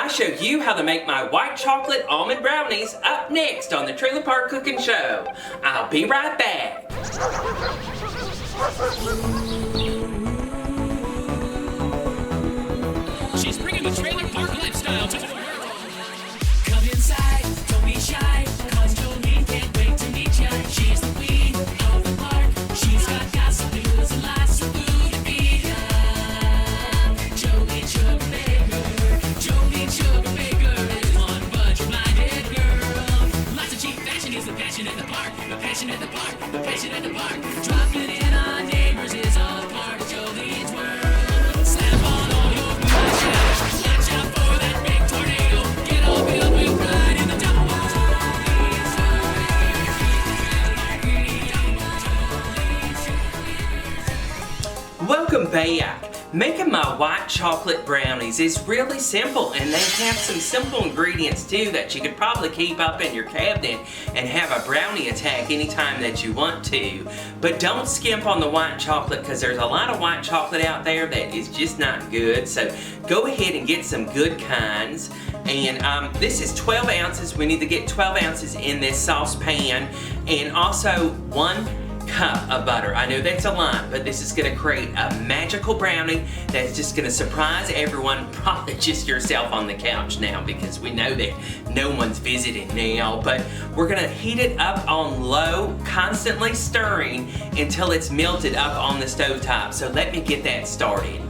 I show you how to make my white chocolate almond brownies up next on the Trailer Park Cooking Show. I'll be right back. She's bringing the Trailer Park lifestyle to the world. Come inside, don't be shy, cause Jolene can't wait to meet ya. She's the queen of the park. She's got gossip news and lots of food to feed ya. Jolene Sugarbaker is one budget-minded girl. Lots of cheap fashion is the passion at the park. The passion at the park, the passion at the park. Dropping in on neighbors is all part of Jolene's world. Slap on all your boots, watch out for that big tornado. Get all filled with pride in the Welcome back. Making my white chocolate brownies is really simple, and they have some simple ingredients too that you could probably keep up in your cabinet and have a brownie attack anytime that you want to. But don't skimp on the white chocolate, because there's a lot of white chocolate out there that is just not good. So go ahead and get some good kinds. And this is 12 ounces. We need to get 12 ounces in this saucepan, and also 1 cup of butter. I know that's a lot, but this is going to create a magical brownie that's just going to surprise everyone, probably just yourself on the couch now, because we know that no one's visiting now. But we're going to heat it up on low, constantly stirring until it's melted up on the stovetop. So let me get that started.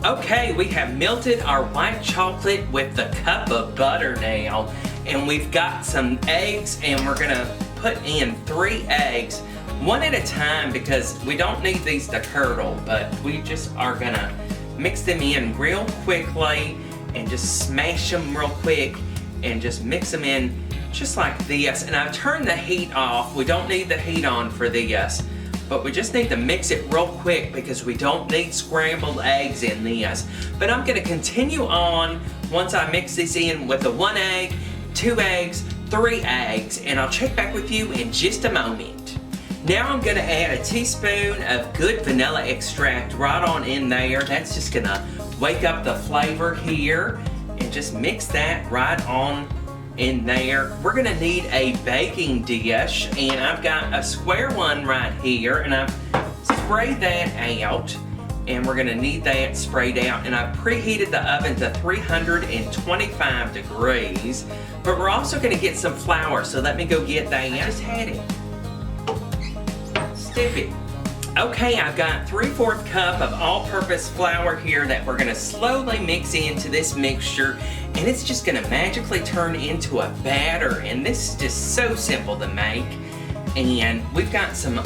Okay, we have melted our white chocolate with the cup of butter now, and we've got some eggs, and we're going to put in 3 eggs, one at a time, because we don't need these to curdle, but we just are gonna mix them in real quickly and just smash them real quick and just mix them in just like this. And I've turned the heat off. We don't need the heat on for this, but we just need to mix it real quick because we don't need scrambled eggs in this. But I'm gonna continue on once I mix this in with the 1 egg, 2 eggs, 3 eggs, and I'll check back with you in just a moment. Now I'm going to add a teaspoon of good vanilla extract right on in there. That's just going to wake up the flavor here, and just mix that right on in there. We're going to need a baking dish, and I've got a square one right here, and I've sprayed that out, and we're going to need that sprayed out. And I've preheated the oven to 325 degrees, but we're also going to get some flour, so let me go get that. I just had it. Stupid. Okay, I've got 3/4 cup of all-purpose flour here that we're gonna slowly mix into this mixture, and it's just gonna magically turn into a batter. And this is just so simple to make. And we've got some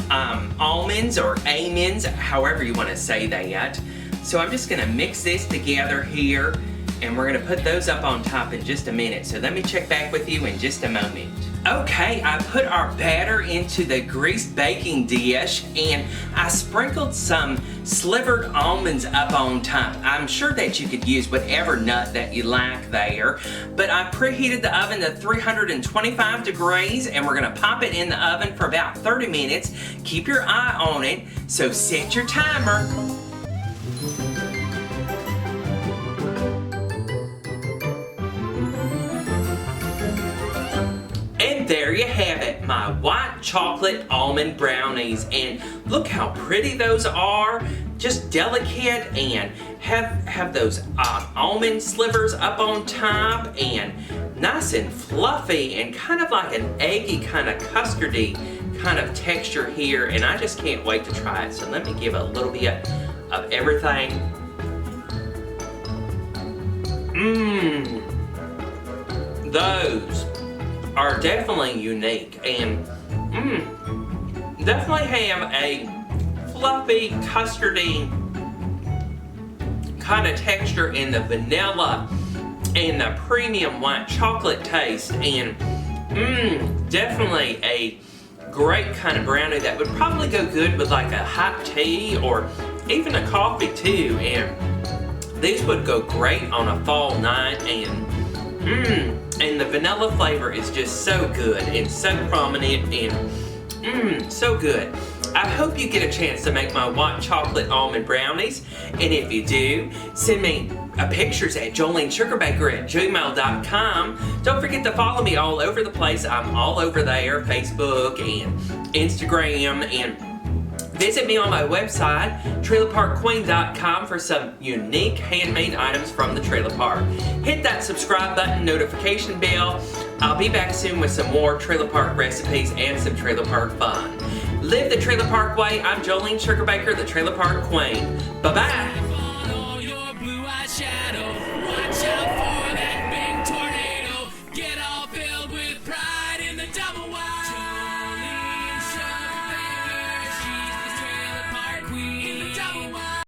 almonds or almonds, however you want to say that. So I'm just gonna mix this together here, and we're gonna put those up on top in just a minute. So let me check back with you in just a moment. Okay, I put our batter into the greased baking dish, and I sprinkled some slivered almonds up on top. I'm sure that you could use whatever nut that you like there, but I preheated the oven to 325 degrees, and we're gonna pop it in the oven for about 30 minutes. Keep your eye on it, so set your timer. There you have it, my white chocolate almond brownies. And look how pretty those are, just delicate, and have those almond slivers up on top, and nice and fluffy, and kind of like an eggy, kind of custardy kind of texture here. And I just can't wait to try it. So let me give a little bit of everything. Those are definitely unique, and definitely have a fluffy, custardy kind of texture in the vanilla and the premium white chocolate taste, and definitely a great kind of brownie that would probably go good with like a hot tea or even a coffee too. And these would go great on a fall night, and the vanilla flavor is just so good and so prominent, and so good. I hope you get a chance to make my white chocolate almond brownies, and if you do, send me pictures at jolenesugarbaker@gmail.com. Don't forget to follow me all over the place. I'm all over there, Facebook and Instagram, and visit me on my website, trailerparkqueen.com, for some unique handmade items from the trailer park. Hit that subscribe button, notification bell. I'll be back soon with some more trailer park recipes and some trailer park fun. Live the trailer park way. I'm Jolene Sugarbaker, the Trailer Park Queen. Bye-bye.